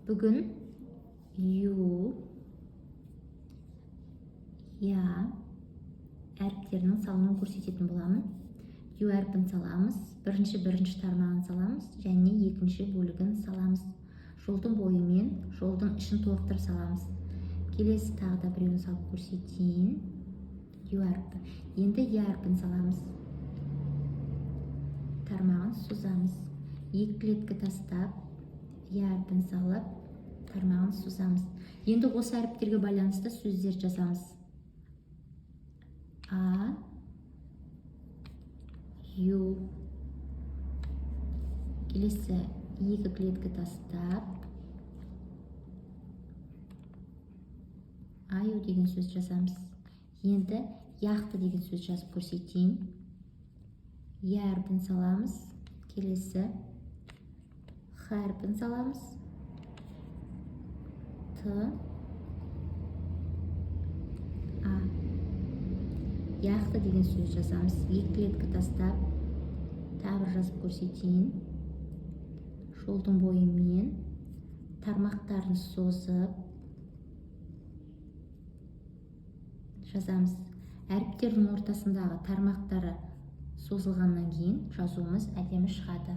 Бүгін ю, я әріптерінің салынуын көрсететін боламын. Ю әрпін саламыз, бірінші тармағын саламыз, және екінші бөлігін саламыз. Жолдың бойымен жолдың ішін толықтырып саламыз. Келесі тағы да біреуін салып көрсетейін. Ю әрпі. Енді я әрпін саламыз. Тармағын созамыз. Екі клетка тастап, я әрпін салып, тармағын созамыз. Енді осы әріптерге байланысты сөздер жазамыз. А, ю. Келесі екі клетка тастап, аю деген сөз жазамыз. Енді яқты деген сөз жазып көрсетейін. Я әрпін саламыз. Келесі х әрпін саламыз. Т, а. Яқты деген сөз жазамыз. Екі клетка тастап, тағы бір жазып көрсетейін. Жолдың бойымен тармақтарын созып жазамыз. Әріптердің ортасындағы тармақтары созылғаннан кейін жазуымыз әдемі шығады.